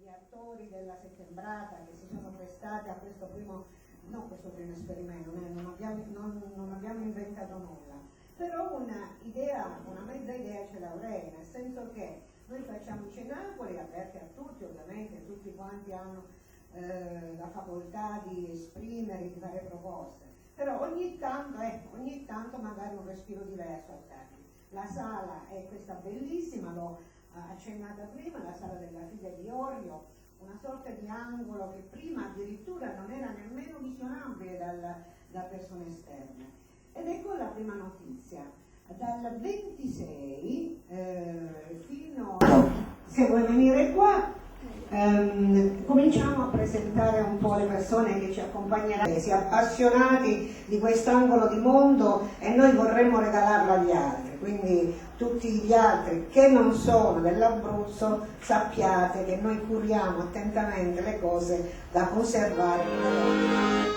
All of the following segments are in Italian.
gli attori della Settembrata che si sono prestati a questo primo esperimento, non abbiamo inventato nulla, però un'idea, una mezza idea ce l'avrei, nel senso che noi facciamo i cenacoli aperti a tutti, ovviamente tutti quanti hanno la facoltà di esprimere, di fare proposte, però ogni tanto magari un respiro diverso al Carmine. La sala è questa bellissima, l'ho accennata prima, la sala della figlia di Orio, una sorta di angolo che prima addirittura non era nemmeno visionabile da persone esterne. Ed ecco la prima notizia. Dal 26 fino a... Se vuoi venire qua, cominciamo a presentare un po' le persone che ci accompagneranno, si appassionati di quest'angolo di mondo e noi vorremmo regalarlo agli altri, quindi tutti gli altri che non sono dell'Abruzzo sappiate che noi curiamo attentamente le cose da conservare.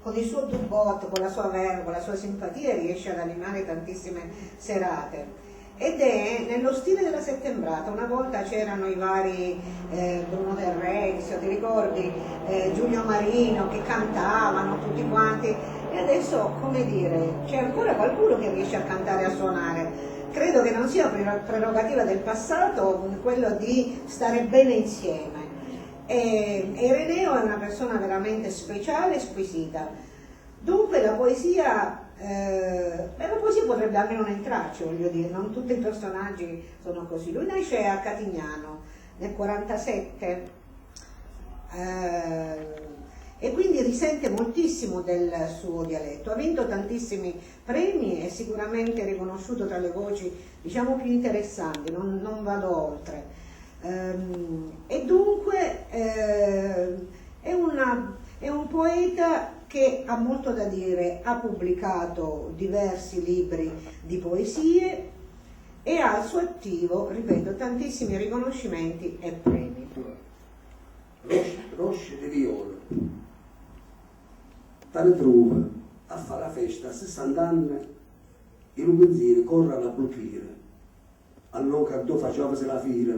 Con il suo giubbotto, con la sua verve, con la sua simpatia riesce ad animare tantissime serate. Ed è nello stile della Settembrata. Una volta c'erano i vari Bruno Del Renzio, ti ricordi? Giulio Marino che cantavano tutti quanti, e adesso, come dire, c'è ancora qualcuno che riesce a cantare e a suonare. Credo che non sia prerogativa del passato quello di stare bene insieme. E Ireneo è una persona veramente speciale e squisita. Dunque la poesia potrebbe almeno non entrarci, voglio dire, non tutti i personaggi sono così. Lui nasce a Catignano nel 47 e quindi risente moltissimo del suo dialetto. Ha vinto tantissimi premi, è sicuramente riconosciuto tra le voci, diciamo, più interessanti, non vado oltre. E dunque è un poeta che ha molto da dire, ha pubblicato diversi libri di poesie e ha al suo attivo, ripeto, tantissimi riconoscimenti e premi. Rosce di Viola. Tale trova a fare la festa a 60 anni e un pensiero corre alla blocchiera. Allora dove faceva la fila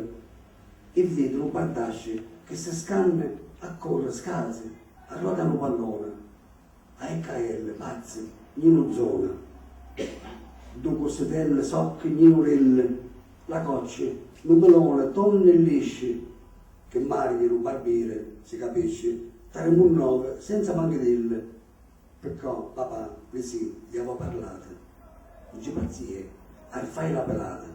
e vede un bardasce che si scanna a correre scalzi, a ruotare un pallone, a EKL, pazzi, in zona. Due cossetelle, socche, ignorelle, la cocce, un melone, tonne e lisci, che Mario un barbiere, si capisce, staremo un 9 senza manchedelle, perché papà, le sì, gli avevo parlato, non ci pazzie, a fare la pelata.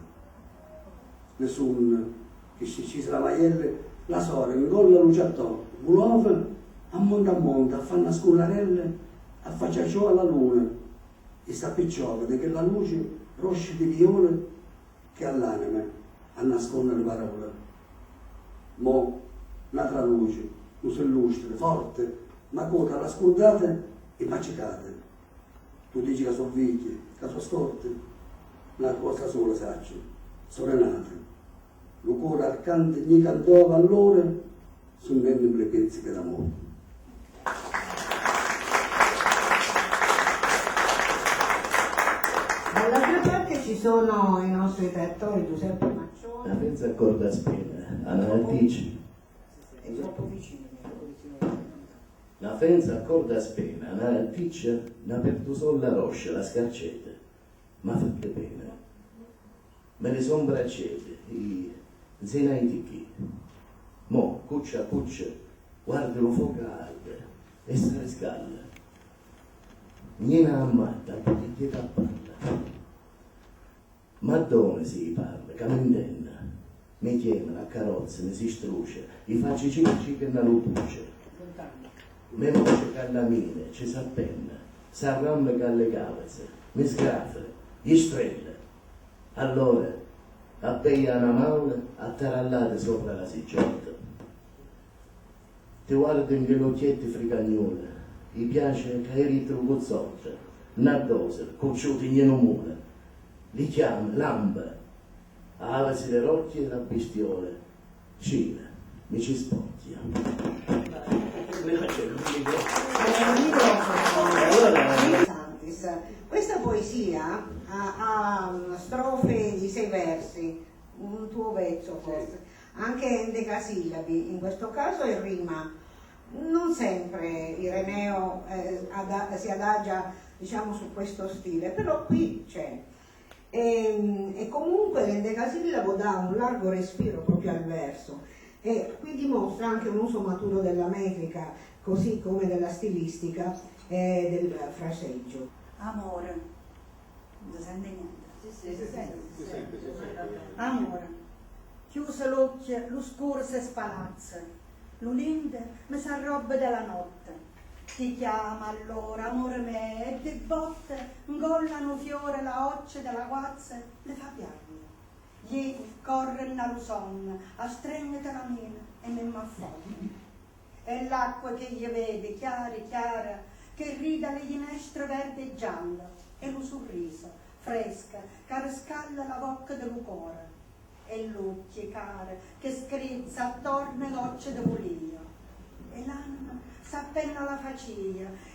Nessuno che si scise la maiella, la sora in gol la luce a to, volava a monte, a fare una scuolarella, a fare ciò alla luna, e sta picciola di quella luce roscia di viole che all'anima a nascondere le parole. Mo un'altra luce, luce illustre, forte, ma coda alla scordata e macicate. Tu dici che sono vecchie, che sono storte, una cosa sola sacci, sono nate. Lo cuore al canto gli cantava allora, sono le pezzi che d'amore. Dall'altra parte ci sono i nostri trattori Giuseppe Maccione. La pensa accorda a spina, anartici. È troppo vicino. La fenza accorda a spena, anarticcia, una pertusò la roscia, la scarcetta, ma fatte pena. Me ne son braccette, i zenai di chi. Mo, cuccia a cuccia, guarda lo fuoco arde e si riscalla. Niena ammatta, che ti appalla. Ma dove si parla, che non intenda? Mi chiamano a carrozza, mi si struce, i faccio cicci che non lo puce. Me voce callamine, ci s'appenna, s'arrammica alle calze, mi sgraffa, gli strella. Allora, appeia una maula, attarallate sopra la siccetta. Ti guardo in quegli occhietti fricagnoli, gli piace che eri trucuzzotta, una dose, cucciuti in mula. Li chiama, lamba, avasi le rocchie e la bestiola. Cina, mi ci spocchia. Questa poesia ha strofe di 6 versi, un tuo vezzo forse, anche endecasillabi, in questo caso in rima. Non sempre Ireneo si adagia, diciamo, su questo stile, però qui c'è. E comunque l'endecasillabo dà un largo respiro proprio al verso e qui dimostra anche un uso maturo della metrica, così come della stilistica e del fraseggio. Amore, non si sente niente? Si sente. Amore, chiuse l'occhio, lo scuro si spalazza, l'uninde mi s'arroba della notte. Ti chiama allora, amore mio, e di botte ingollano fiore la occe della guazza, le fa piangere. Gli corre nella sonno, a stringere la mina e mi m'affonda. E l'acqua che gli vede, chiara, che rida le ginestre verde e gialla, e lo sorriso, fresca, che riscalda la bocca del cuore. E l'occhio care, che scrizza attorno alle gocce di bolio. E l'anima s'appenna la faccia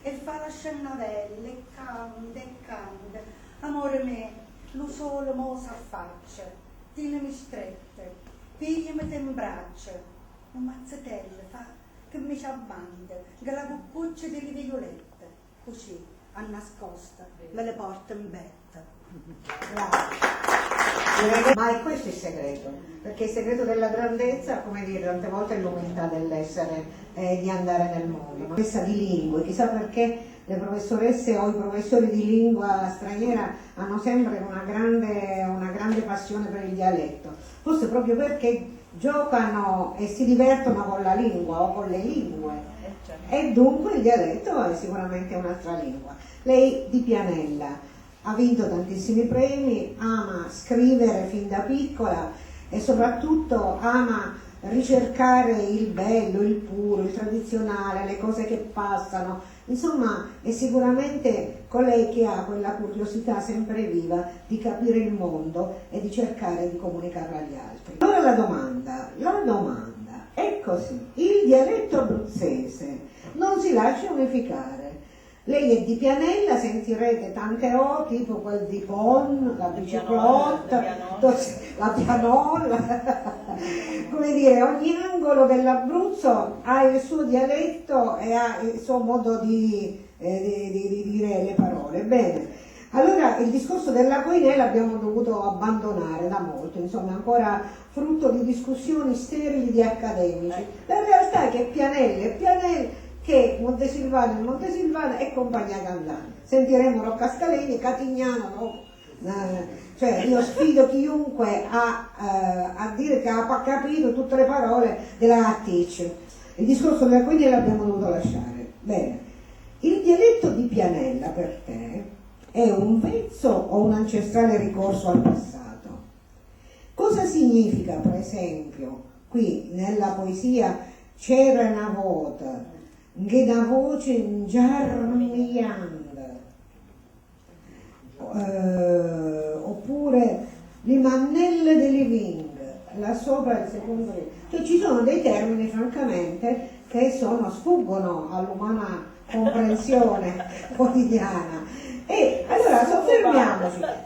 e fa la scennavella e canta. Amore mio, lo sole mo s'affaccia, tienimi strette, pigliami in braccia, un mazzetello fa che mi ci abbanda, che la cuccuccia delle violette, così, a nascosta, me le porto in betta. Ma è questo il segreto, perché il segreto della grandezza, come dire, tante volte è l'umiltà dell'essere, di andare nel mondo. Questa di lingue, chissà perché le professoresse o i professori di lingua straniera hanno sempre una grande passione per il dialetto, forse proprio perché giocano e si divertono con la lingua o con le lingue, e dunque il dialetto è sicuramente un'altra lingua. Lei di Pianella ha vinto tantissimi premi, ama scrivere fin da piccola e soprattutto ama ricercare il bello, il puro, il tradizionale, le cose che passano, Insomma, è sicuramente colei che ha quella curiosità sempre viva di capire il mondo e di cercare di comunicarlo agli altri. Allora la domanda è così: il dialetto abruzzese non si lascia unificare. Lei è di Pianella, sentirete tante O, tipo quel di Pon, la biciclotta, la pianola. Come dire, ogni angolo dell'Abruzzo ha il suo dialetto e ha il suo modo di dire le parole. Bene, allora il discorso della Coinè l'abbiamo dovuto abbandonare da molto, insomma, è ancora frutto di discussioni sterili di accademici. La realtà è che Pianella, che Montesilvano e compagnia cantante. Sentiremo Rocca Scaleni, Catignano, no? Cioè io sfido chiunque a dire che ha capito tutte le parole della Attic. Il discorso della Coinè l'abbiamo dovuto lasciare. Bene, il dialetto di Pianella per te è un vezzo o un ancestrale ricorso al passato? Cosa significa, per esempio, qui nella poesia C'era una volta che una voce ingiarmianda, oppure le mannelle delle Ving, là sopra il secondo re. Cioè ci sono dei termini francamente che sfuggono all'umana comprensione quotidiana. E allora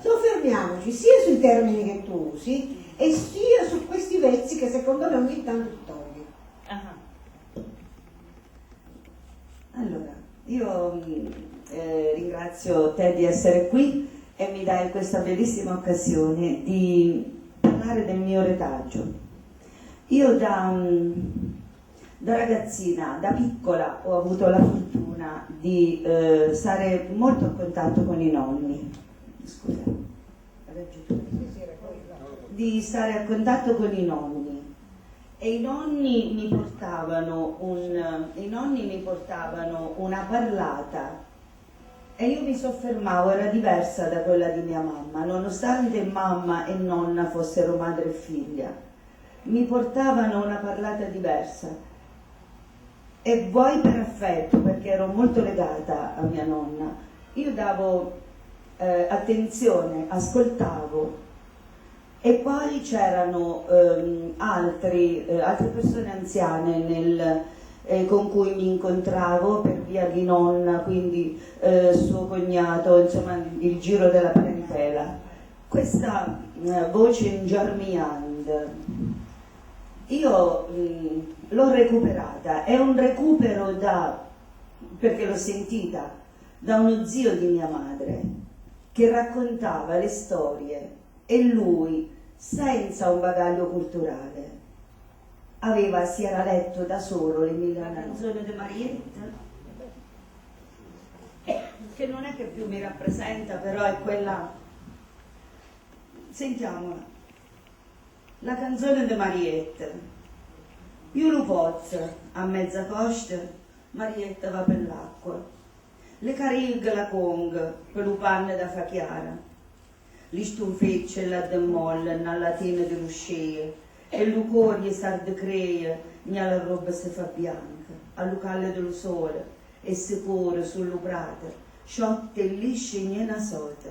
soffermiamoci sia sui termini che tu usi e sia su questi vezzi che secondo me ogni tanto togli. Allora, io ringrazio te di essere qui e mi dai questa bellissima occasione di parlare del mio retaggio. Io da ragazzina, da piccola, ho avuto la fortuna di stare molto a contatto con i nonni. Scusa, di stare a contatto con i nonni. E i nonni mi portavano una parlata e io mi soffermavo, era diversa da quella di mia mamma, nonostante mamma e nonna fossero madre e figlia, mi portavano una parlata diversa e vuoi per affetto, perché ero molto legata a mia nonna, io davo attenzione, ascoltavo. E poi c'erano altre persone anziane con cui mi incontravo per via di nonna, quindi suo cognato, insomma il giro della parentela. Questa voce ingiarmiante io l'ho recuperata, è un recupero perché l'ho sentita da uno zio di mia madre che raccontava le storie. E lui, senza un bagaglio culturale, si era letto da solo le mille canzoni di Marietta, che non è che più mi rappresenta, però è quella. Sentiamola. La canzone di Marietta. Io lo pozzo, a mezza costa, Marietta va per l'acqua. Le carighe la conga, per lo panne da fa chiara. Li stunfecce la demolla nella latina dell'uscea e l'ucorie sarde creia la roba si fa bianca al lucale del sole e si corre sull'ubrata sciotte lisce niena sota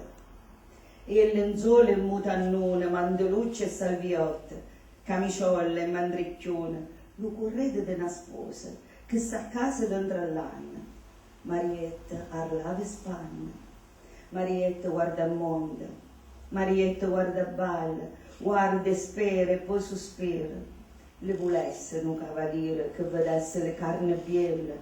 e il lenzuolo in mutannone mandelucce e salviotte camiciolle e mandricchione lo correte di una sposa che sta a casa dentro all'anno. Marietta arlave Spagna, Marietta guarda il mondo, Marietta guarda balla, guarda e spera e poi sospira. Le volesse un cavaliere che vedesse le carni bielle,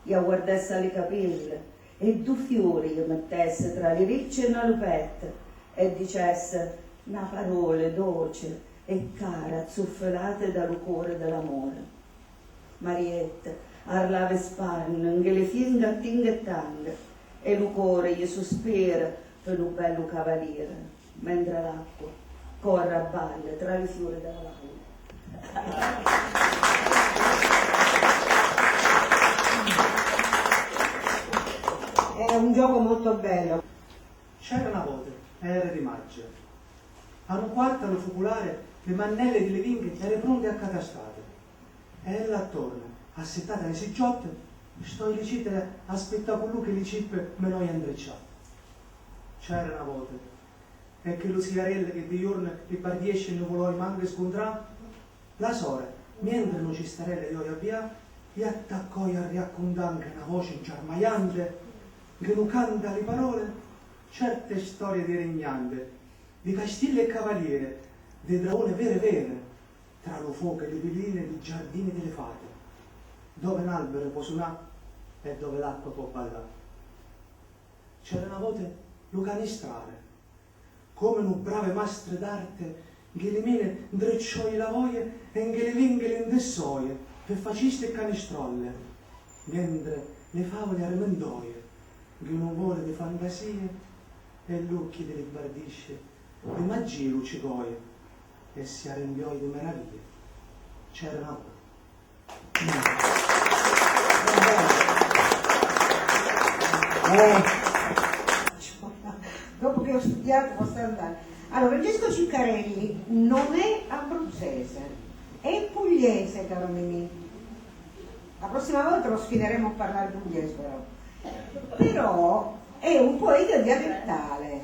e a guardasse le capelle, e due fiori gli mettesse tra le ricce e una lupetta, e dicesse una parola dolce e cara, zufflate dal cuore dell'amore. Marietta arlave Spagna, che le finga tinga e tanga, e lo cuore gli sospira per un bello cavaliere. Mentre l'acqua corre a balle tra le fiore della valle. È un gioco molto bello. C'era una volta, era di maggio. A un quarto allo focolare le mannelle di Levinghe erano pronte a catastate. E ella attorno, assettata alle seggiotte, sto in recite aspettavo con lui che li cippe me lo intrecciato. C'era una volta, e che lo sigarelle che di giorno che per 10 non voleva manco scontrare, la sora, mentre non ci starelle di oi via, gli attaccò a raccontare anche una voce ingiarmaiante, che non canta le parole, certe storie di regnante, di castilli e cavaliere, di dragone vere, tra lo fuoco e le piline di giardini delle fate, dove un albero può suonare e dove l'acqua può ballare. C'era una volta lo canistrare, come un brave mastre d'arte, che le mine drecciò i lavoie e che le lingue indessoie, per faciste e canistrolle, mentre le favole armendoie, che non vuole di fantasie, e l'occhi delle bardisce, di magie lucicoie, e si arrembiò di meraviglie. C'era una dopo che ho studiato posso andare. Allora, Francesco Ciccarelli non è abruzzese, è pugliese, caro Mimì. La prossima volta lo sfideremo a parlare pugliese però è un poeta dialettale,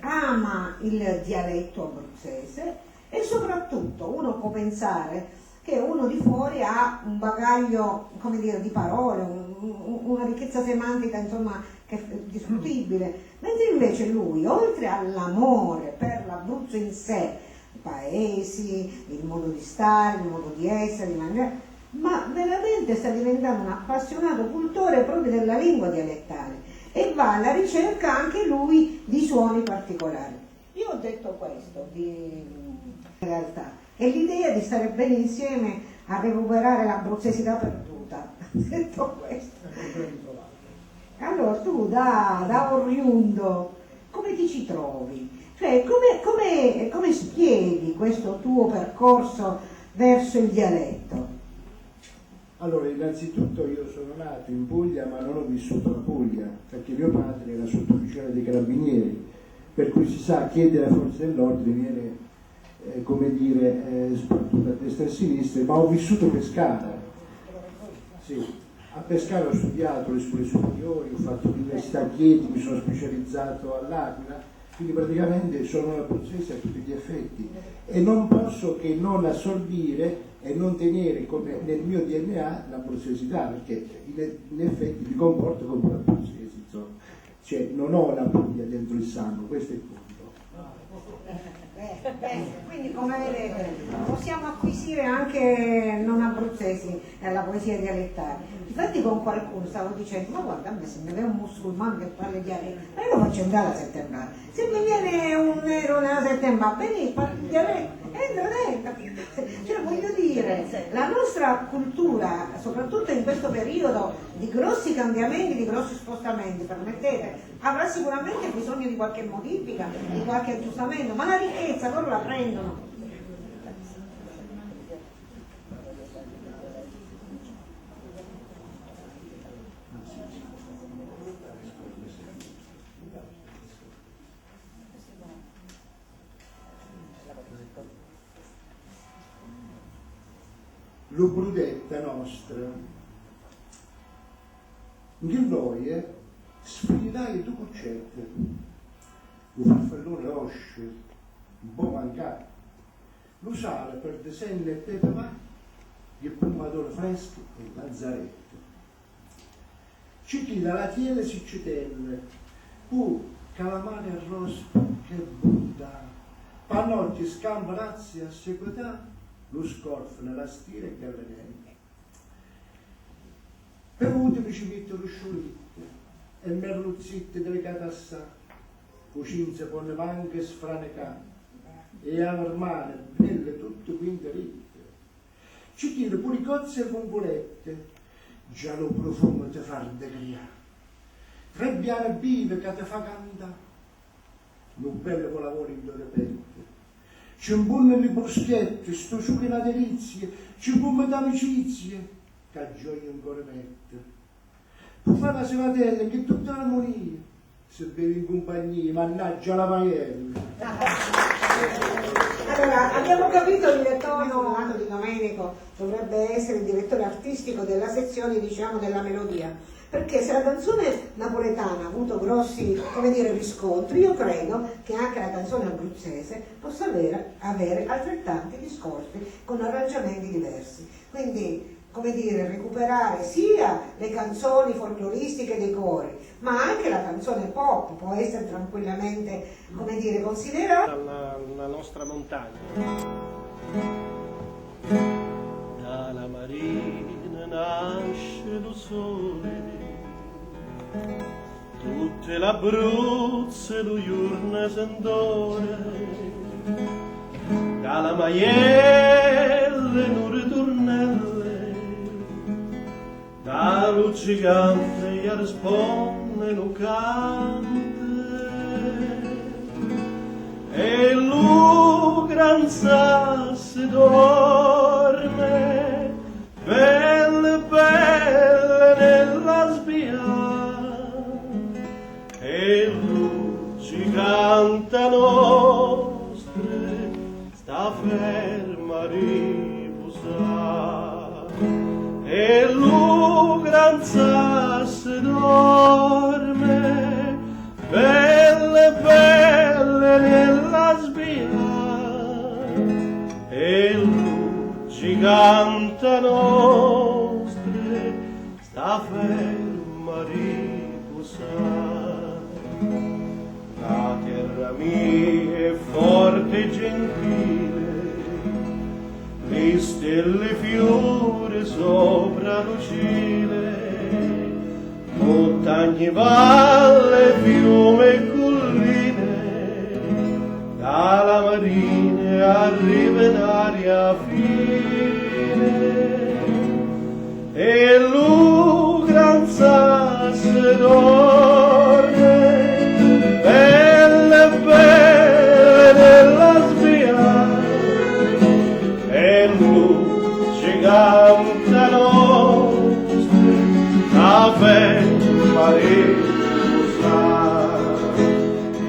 ama il dialetto abruzzese e soprattutto uno può pensare che uno di fuori ha un bagaglio, come dire, di parole, una ricchezza semantica, insomma, che è discutibile, mentre invece lui, oltre all'amore per l'Abruzzo in sé, i paesi, il modo di stare, il modo di essere, di mangiare, ma veramente sta diventando un appassionato cultore proprio della lingua dialettale e va alla ricerca anche lui di suoni particolari. Io ho detto questo in realtà, è l'idea di stare bene insieme a recuperare l'abruzzesità perduta. Ho detto questo. Allora tu da oriundo come ti ci trovi? Cioè come spieghi questo tuo percorso verso il dialetto? Allora, innanzitutto io sono nato in Puglia ma non ho vissuto la Puglia, perché mio padre era sottufficiale dei carabinieri, per cui si sa, chiedere alle forze dell'ordine viene, come dire, sbattuto a destra e a sinistra, ma ho vissuto Pescara. Sì, a Pescara ho studiato le scuole superiori, ho fatto l'università a Chieti, mi sono specializzato all'Aquila, quindi praticamente sono un abruzzese a tutti gli effetti e non posso che non assorbire e non tenere come nel mio DNA l'abruzzesità, perché in effetti mi comporto come un abruzzese, insomma. Cioè non ho la Puglia dentro il sangue, questo è il punto. Quindi come vedete possiamo acquisire anche non abruzzesi la poesia dialettale. Infatti con qualcuno stavo dicendo, ma guarda, a me se mi viene un musulmano che parla dialetto, io lo faccio entrare a settembrale. Se mi viene un nero nella settembrale, vedi, parla dialetto, entra dentro. Cioè voglio dire, la nostra cultura, soprattutto in questo periodo di grossi cambiamenti, di grossi spostamenti, permettete, avrà sicuramente bisogno di qualche modifica, di qualche aggiustamento, ma la ricchezza loro la prendono. Lo brudetta nostra, che noi sfidai due cuccette, un farfallone oscio, un po' mancato, lo sale per desenne e pepe va, il pomadore fresco e il lazzaretto. Ci tira la tiele si citelle, calamare arrosto, che brutta, panotti scamba razzi a seguità, lo scorfo nella stira e gallenente. Per ultimo ci metto lo sciolitte e merluzzitte delicate assai, cucinze con le manche sfranecate e alarmane belle tutte quinte ritte. Ci tiro pure cozze e bombolette, già lo profumo te far degriare. Tre biane vive che te fa cantare, lo bello con lavoro in due pette. C'è un buon di bruschetti, sto su che la delizie, c'è un buon d'amicizie, che gioia ancora mette. Può fare la sevatella che è tutta l'armonia, se bevi in compagnia, mannaggia la maiella. Allora, Abbiamo capito il tono lato di Domenico dovrebbe essere il direttore artistico della sezione, diciamo, della melodia, perché se la canzone napoletana ha avuto grossi, come dire, riscontri, io credo che anche la canzone abruzzese possa avere altrettanti riscontri con arrangiamenti diversi. Quindi, come dire, recuperare sia le canzoni folcloristiche dei cori, ma anche la canzone pop può essere tranquillamente, come dire, considerata la nostra montagna. Dalla marina nasce lo sole, tutte l'Abruzzo lo giorno s'andore, dalla maielle non ritornelle, dallo gigante gli risponde lo cante, e lo gran sasso dorme, belle belle nella sbia, e lo gigante nostre sta ferma a riposare, e lo gran sasso dorme, belle belle nella sbia, e lo gigante nostre sta ferma a riposare. La terra mia è forte e gentile, le stelle fiore sopra lucile, montagne, valle, fiume e colline, dalla marina arriva in aria fine, e lo gran sasso dorme, belle belle nella sbia, e lo gigante nostre la ferma a riposare,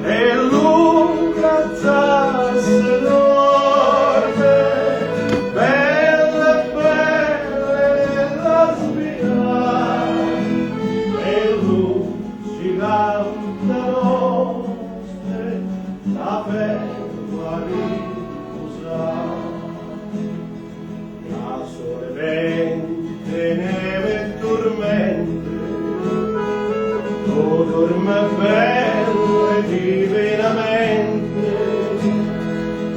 e lo gran sasso dorme, belle belle nella sbia, e lo gigante nostre la ferma a riposare. La sole vente, neve e tormente, tu dorme bello e divinamente,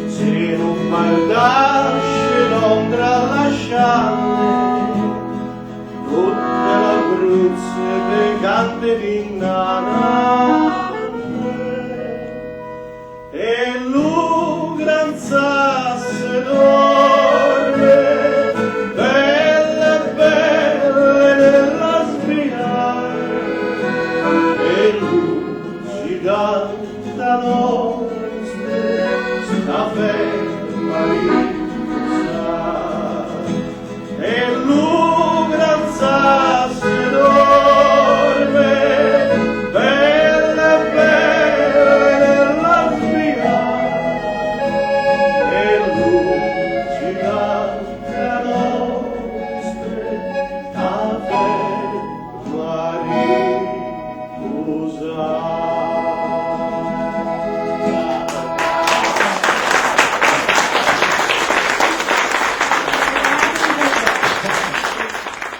se non baldasce l'ombra lasciante, tutta l'Abruzzo te cante l'innanante, e lo gran sasso dorme, belle belle nella sbia, e lo gigante nostre sta ferma a riposare, e lo gran sasso dorme, belle belle nella sbia, e lo gigante nostre sta ferma a riposare.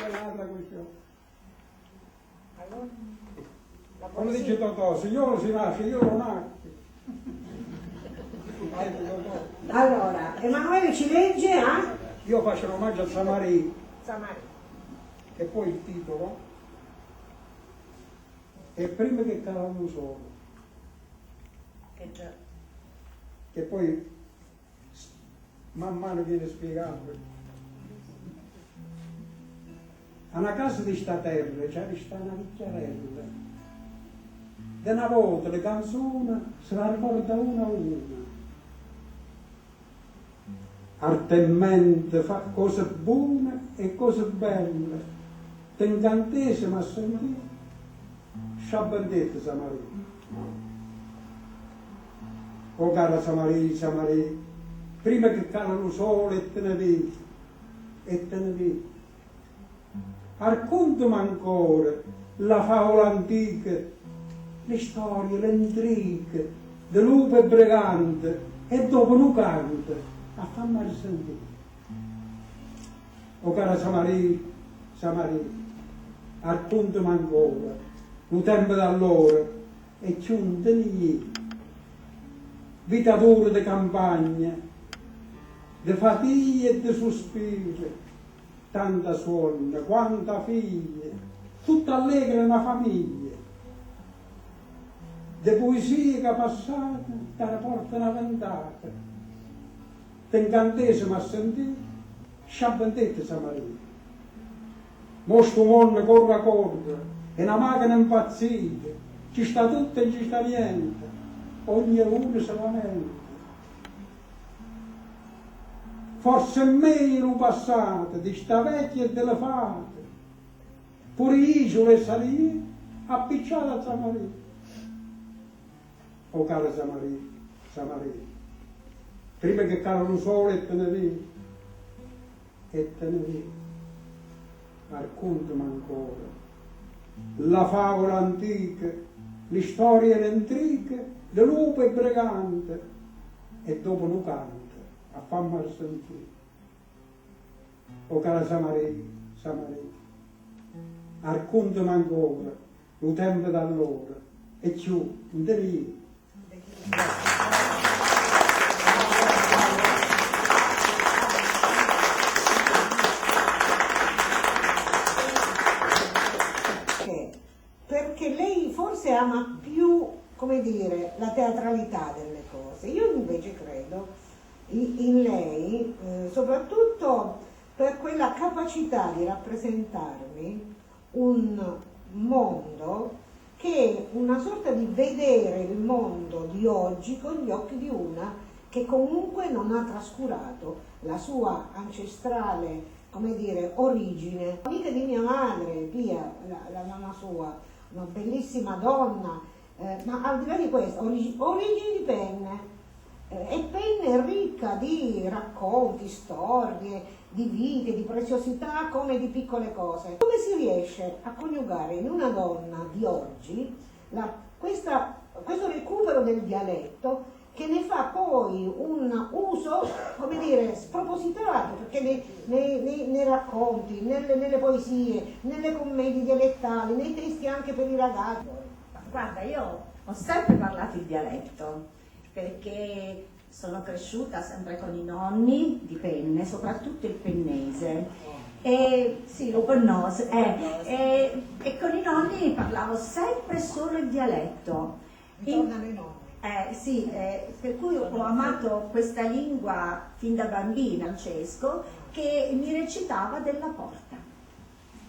Un'altra questione. Come dice Totò, se io non si nasce, io non nasco. Allora, Emanuele ci legge a Io faccio un omaggio a Samarì, Samaria. e poi il titolo è Prima che calavamo solo, che poi man mano viene spiegato. A una casa di sta terra c'era una vecchiarella, da una volta le canzoni se la ricorda una a una, artemente fa cose buone e cose belle, te incantesimo a sentire, sciabandette Samarì. Oh cara Samarì, Samarì, prima che cala lo sole e te ne vedi, e te ne vedi. Raccontami ancora la favola antica, le storie, le intrighe, di lupo e brigante, e dopo non canta, a fammi sentire. O cara Samaria, raccontami ancora, il tempo d'allora, e giunta niente. Vita dura di campagna, di fatiglie e di sospiri, tanta suonna, quanta figlia, tutta allegra una famiglia, di poesie che passate, che la portano ventata, d'incantesimo a sentire, sciabentette Samaria. Mostro mondo corre, e una macchina impazzita, ci sta tutto e ci sta niente, ognuno se lamenta. Forse è meglio il passato, di sta vecchia e delle fate, pure isole e salie, appicciate a Samaria. O cara Samaria, prima che cala lo sole e te ne vedi, raccontami ancora la favola antica, le storie e le intrighe, di lupo e brigante, e dopo non canta, a fammi sentire. O cara Samaria, raccontami ancora il tempo d'allora, e più, non te ne perché lei forse ama più, come dire, la teatralità delle cose. Io invece credo in lei, soprattutto per quella capacità di rappresentarmi un mondo che è una sorta di vedere il mondo di oggi con gli occhi di una che comunque non ha trascurato la sua ancestrale, come dire, origine. Amica di mia madre, Pia, la nonna sua, una bellissima donna, ma al di là di questo, origini di Penne. E Penne è ricca di racconti, storie, di vite, di preziosità come di piccole cose. Come si riesce a coniugare in una donna di oggi questo recupero del dialetto che ne fa poi un uso, come dire, spropositato, perché nei racconti, nelle poesie, nelle commedie dialettali, nei testi anche per i ragazzi. Guarda, io ho sempre parlato il dialetto, perché sono cresciuta sempre con i nonni di Penne, soprattutto il pennese. Sì, lo pennoso. E con i nonni parlavo sempre solo il dialetto. Tornano i nonni. Sì, per cui ho amato questa lingua fin da bambina, Francesco, che mi recitava della porta.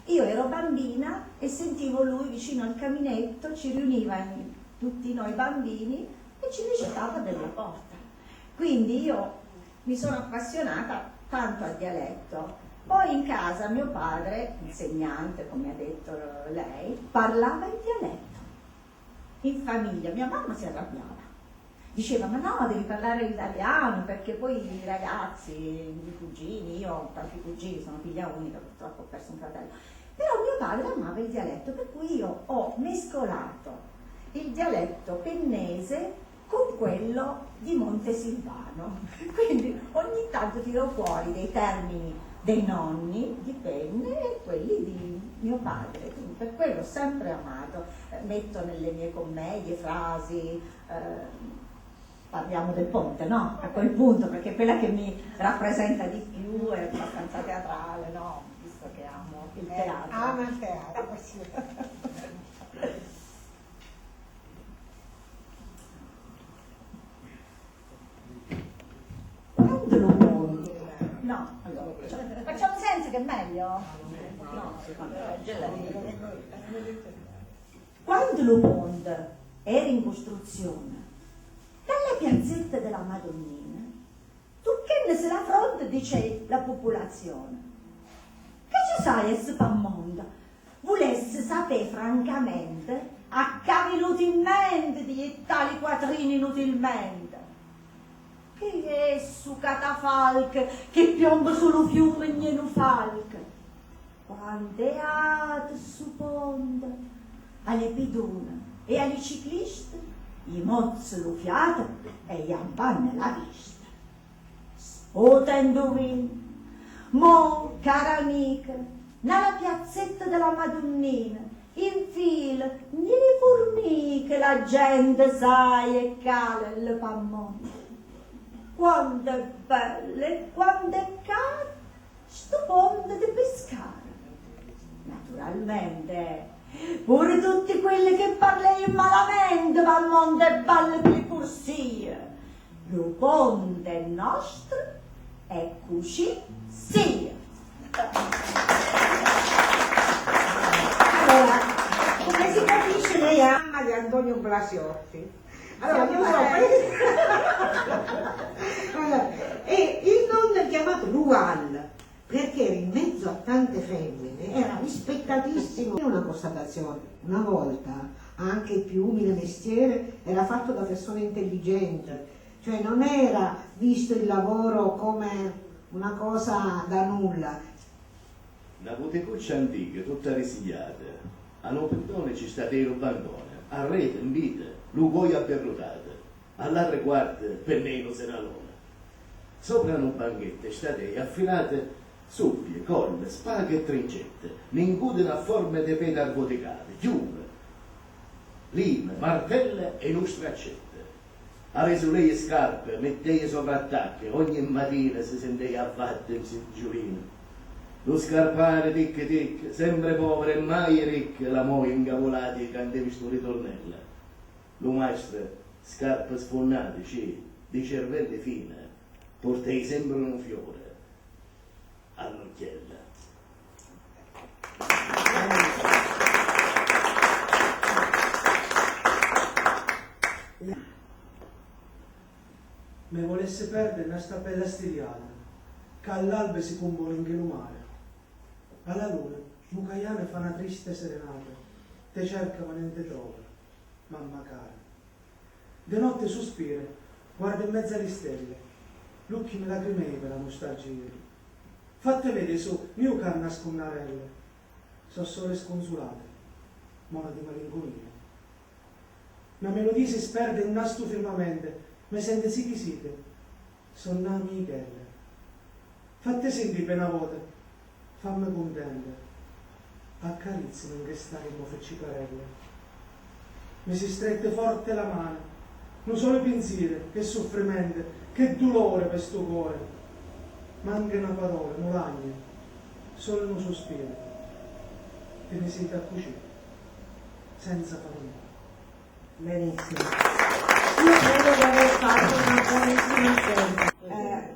Io ero bambina e sentivo lui vicino al caminetto, ci riuniva tutti noi bambini e ci recitava della porta. Quindi io mi sono appassionata tanto al dialetto. Poi in casa mio padre, insegnante come ha detto lei, parlava il dialetto. In famiglia mia mamma si arrabbiava. Diceva, ma no, devi parlare l'italiano perché poi i ragazzi, i cugini, io ho tanti cugini, sono figlia unica, purtroppo ho perso un fratello. Però mio padre amava il dialetto, per cui io ho mescolato il dialetto pennese con quello di Montesilvano. Quindi ogni tanto tiro fuori dei termini dei nonni di Penne e quelli di mio padre. Quindi per quello ho sempre amato. Metto nelle mie commedie frasi, parliamo del ponte, no? A quel punto, perché è quella che mi rappresenta di più, è abbastanza teatrale, no? Visto che amo il teatro. Ama il teatro, sì. Quando lo monti? No, allora, facciamo senso che è meglio? No, quando lo Monde era in costruzione, dalla piazzetta della Madonnina, tu che se la fronte dice la popolazione. Che ci sai esse pa mondo? Volesse sapere francamente a che inutilmente di tali quattrini inutilmente. Che è su catafalche che piomba sullo fiume in un falche. Quando è su ponte, alle pedone e alle cicliste, gli mozzi lo fiato e gli ampanne la vista. Spota indovina, mo, cara amica, nella piazzetta della Madonnina, in fila, niente formiche, la gente sai e cala il pammone. Quando è bella e quando è cara, sto ponte di pescare. Naturalmente, pure tutti quelli che parlavano malamente, ma il mondo è bello per le corsie. Lo ponte è nostro e così sia. Allora, come si capisce, lei è mamma di Antonio Blasiotti. Allora, io so, allora, e il nonno è chiamato Lual, perché era in mezzo a tante femmine, era rispettatissimo. È una constatazione, una volta anche il più umile mestiere era fatto da persone intelligenti, cioè non era visto il lavoro come una cosa da nulla. Una botecuccia antica, tutta resigliata, a un pedone ci sta il bancone, a rete, in vita, l'ugoia perrotata, all'altra quarta, pennino senalona. Sopra un banchetto state affilate suppie, colle, spaghe e trincette, n'incudono a forme di peta arbotecate, chiume, lime, martelle e lustraccette. A resulei scarpe, mettei sovrattacche, ogni mattina si sentei avvatte in giulino. Lo scarpare tic tic, sempre povero e mai ricco, la moglie incavolati che hanno visto ritornella. Lo maestro, scarpe sfonnate, di cervelli fine, portei sempre un fiore all'occhiella. Me volesse perdere una sta bella stiliata, che all'alba si compone in che mare. Alla luna, Lucaiane fa una triste serenata, te cerca ma non te trova, mamma cara. De notte sospira, guarda in mezzo alle stelle, l'occhio mi lacrimei per la nostalgia. Fatte vedere su, mio caro nasconnarelle, so sole sconsolate, mona di malinconia. Una melodia si sperde in un nasto firmamente, mi sente siete, sono amichelle. Fatte sentire per una volta, fammi contenta, accarizzami in che staremo feccicarelle. Mi si strette forte la mano, non solo pensiero, che soffrimento, che dolore per sto cuore. Manca una parola, un lagno, solo un sospiro. Te ne siete a cucire, senza famiglia. Benissimo. Io credo di aver fatto una buonissima scelta.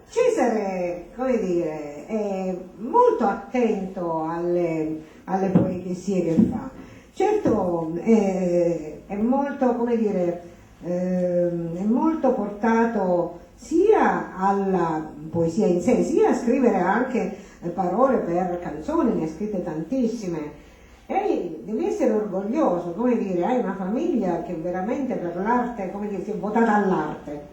Cesare, come dire, è molto attento alle poesie che fa. Certo è molto, come dire, è molto portato sia alla poesia in sé, sia a scrivere anche parole per canzoni, ne ha scritte tantissime. E devi essere orgoglioso, come dire, hai una famiglia che veramente per l'arte, come dire, si è votata all'arte,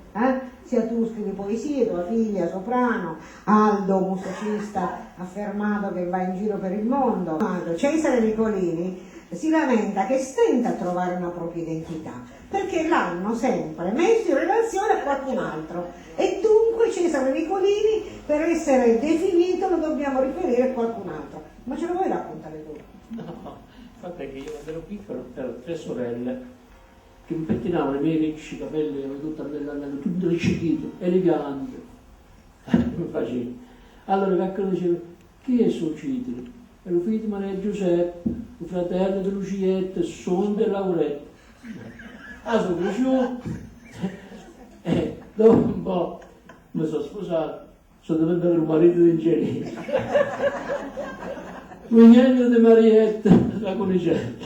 sia tu scrivi poesie, tua figlia soprano, Aldo musicista affermato che va in giro per il mondo. Cesare Nicolini si lamenta che stenta a trovare una propria identità, perché l'hanno sempre messo in relazione a qualcun altro e dunque Cesare Nicolini per essere definito lo dobbiamo riferire a qualcun altro. Ma ce lo vuoi raccontare tu? No, il fatto è che io quando ero piccolo avevo 3 sorelle che mi pettinavano i miei ricci capelli, tutto riccichito, elegante. Mi facevo. Allora qualcuno diceva, chi è suo titolo? È lo figlio di Maria Giuseppe, il fratello di Lucietta, sono di Lauretta. Ah, sono cresciuto. Dopo un po' mi sono sposato, sono diventato un marito di ingegnere. L'ugnello di Marietta, la Conicetta.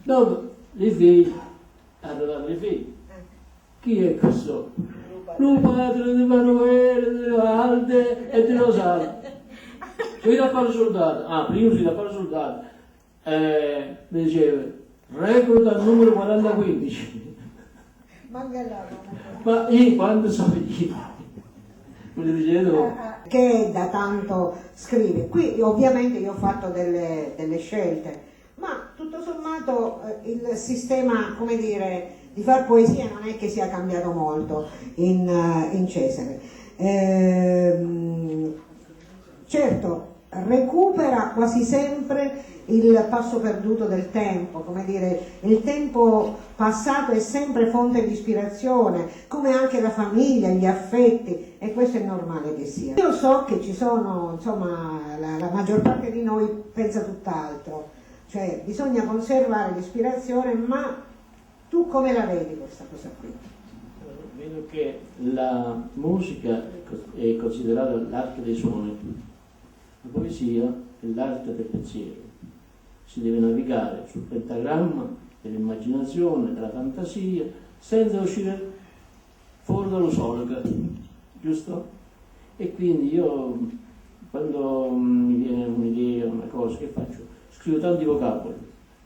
Dopo le figlie, arrivano le figlie. Chi è questo? Il padre di Manuele, di Alde e di Rosario. Sei da fare soldato? Ah, prima sei da fare soldato. Mi diceva, recluta al numero 4015. Ma io quando sono io? Mi dicevo, Che da tanto scrive. Qui ovviamente io ho fatto delle scelte, ma tutto sommato il sistema, come dire, di far poesia non è che sia cambiato molto in Cesare. Certo, recupera quasi sempre il passo perduto del tempo, come dire, il tempo passato è sempre fonte di ispirazione, come anche la famiglia, gli affetti, e questo è normale che sia. Io so che ci sono, insomma, la maggior parte di noi pensa tutt'altro, cioè bisogna conservare l'ispirazione, ma tu come la vedi questa cosa qui? vedo che la musica è considerata l'arte dei suoni, la poesia è l'arte del pensiero. Si deve navigare sul pentagramma dell'immaginazione, della fantasia, senza uscire fuori dallo solco, giusto? E quindi io, quando mi viene un'idea, una cosa, che faccio? Scrivo tanti vocaboli,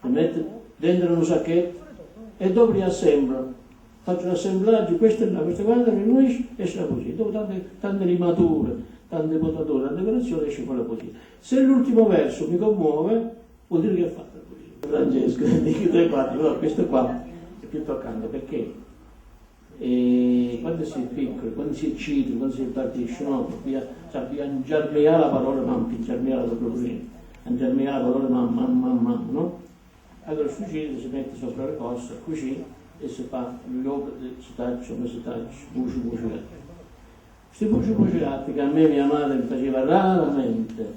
li metto dentro un sacchetto e dopo li assemblo. Faccio l'assemblaggio, questo è là, questo quando riunisce, esce la poesia. Dopo tante rimature, tante potature, tante operazioni, esce fuori la poesia. Se l'ultimo verso mi commuove, vuol dire che ha fatto la poesia. Francesco, dico 3-4, però questo qua è più toccante, perché quando si è piccoli, quando si è citri, quando si partisce, no? Sappi angiarmiare la parola, ma non angiarmiare la propria, angiarmiare la parola, ma, no? Allora il fucile si mette sopra le cose, così, e si fa l'opera di setaccio, buci, questi buci che a me mia madre mi faceva raramente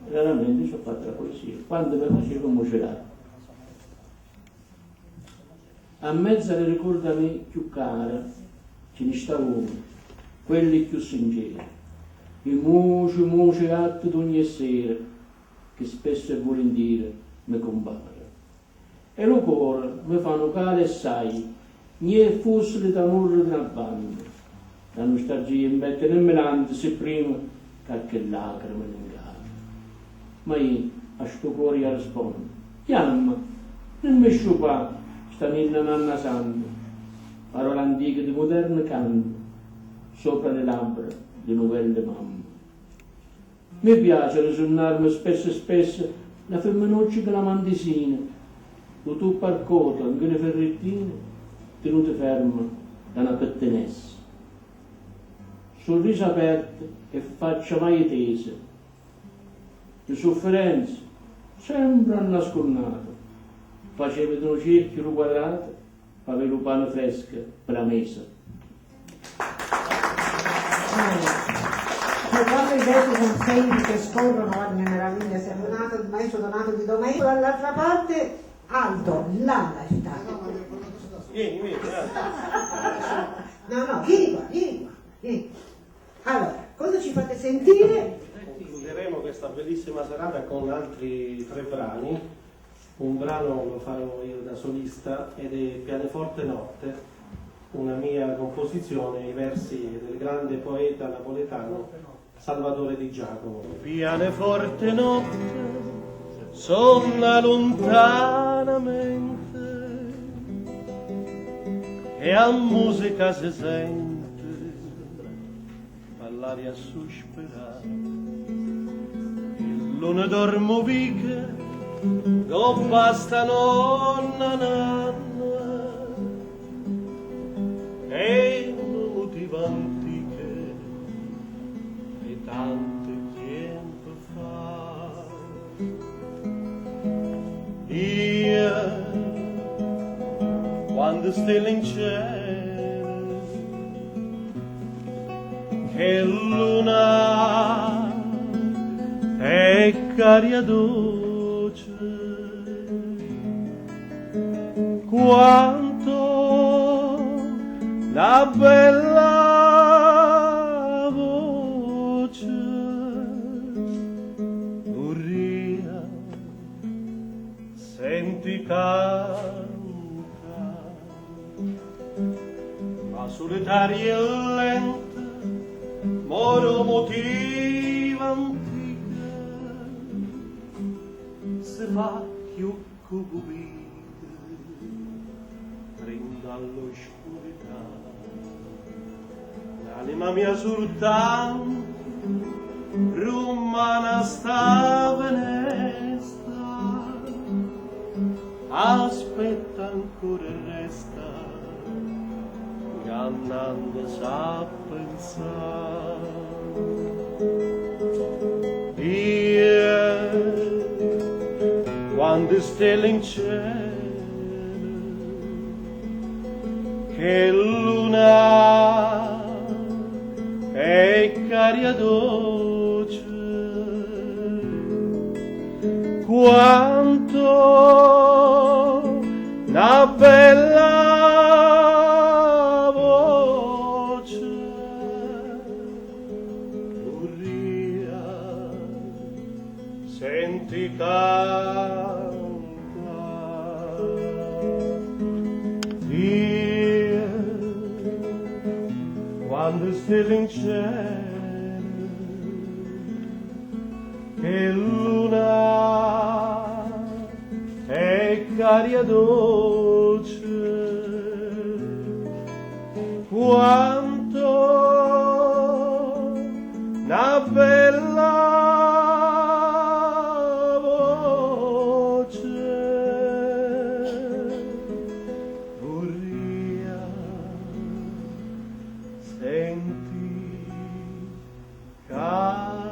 ci ho fatto la poesia, quando mi facevo un bucerato. A mezzo le ricordami più care, ce ne sta uno, quelli più sinceri, i muci atti d'ogni sera, che spesso e volentieri mi compare. E lo cuore mi fanno cale assai, niente fossili d'amore della banda, la nostalgia in mette nemmeno se prima qualche lacrima in gara. Ma io a sto cuore gli rispondo, chiama, non mi sciupà, sta nella nanna santa, parola antica di moderno canto, sopra le labbra di novelle mamme. Mi piace risuonarmi spesso la femminuccia che la mandisina, lo tu parcota, in quelle ferrettine, tenute ferme da una pettenessa. Sorriso aperto e faccia mai tese, di sofferenza, sempre nasconnato, faceva un cerchio quadrato, aveva un pane fresco per la mesa. Quando i versi sono semplici che scorrono ogni meraviglia, sempre nato il maestro Donato di Domenico, dall'altra parte alto, là la città. Vieni. No, vieni qua. Allora, cosa ci fate sentire? Concluderemo questa bellissima serata con altri 3 brani. Un brano lo farò io da solista ed è Pianoforte Notte, una mia composizione, i versi del grande poeta napoletano Salvatore Di Giacomo. Pianoforte notte, sonna lontanamente, e a musica si sente all'aria sospirare. Il lune dormo viche, non basta nonna nanna, e un motivo antiche e tante tempo fa. Io quando stelle in cielo, che luna è caria dolce, quanto la bella voce urria, senti canta, ma solitaria e lenta, moro motiva antica, si fa più cubita, dall'oscurità. L'anima mia soltanto rumana sta venesta, aspetta ancora e resta, ingannando sa pensare. Quando stelle in cielo, che luna e caria dolce, quanto una bella voce, Luria, senti cantare, quando stelle in cielo, che luna e caria dolce, quanto una bella voce, vorria senti cantare.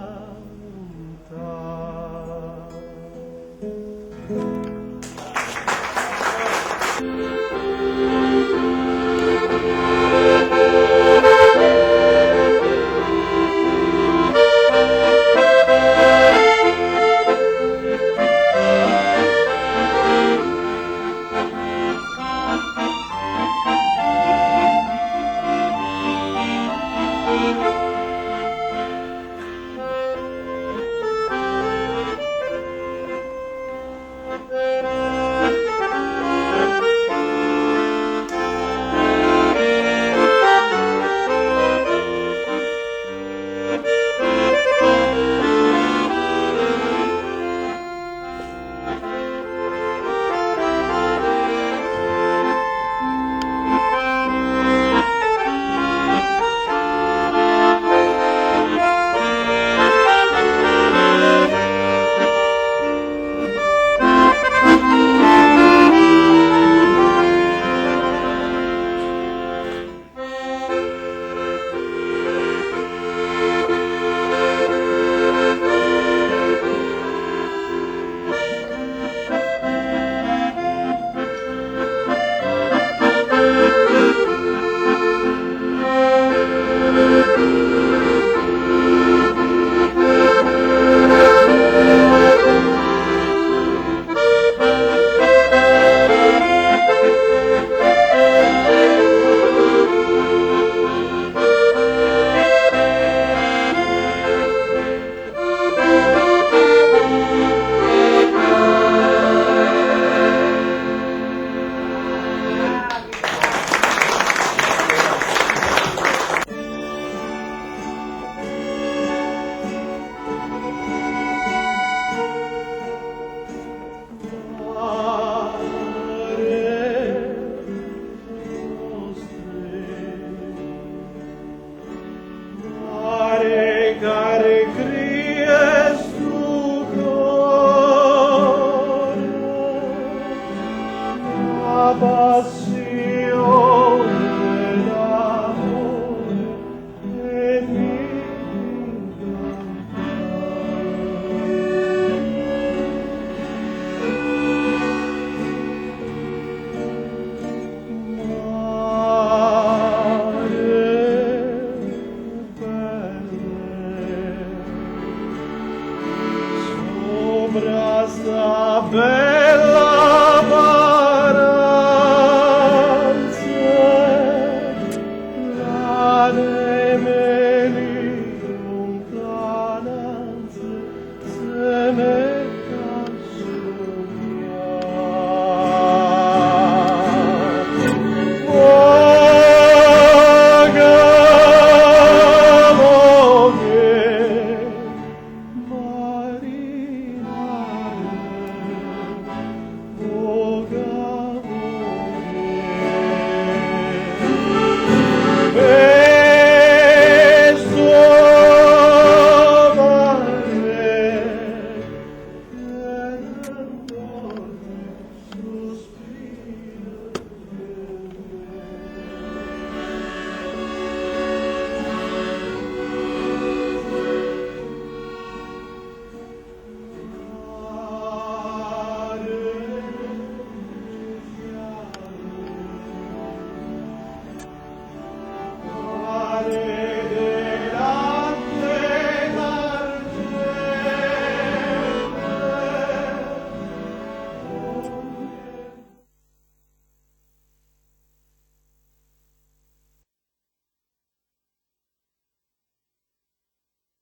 Sta bene.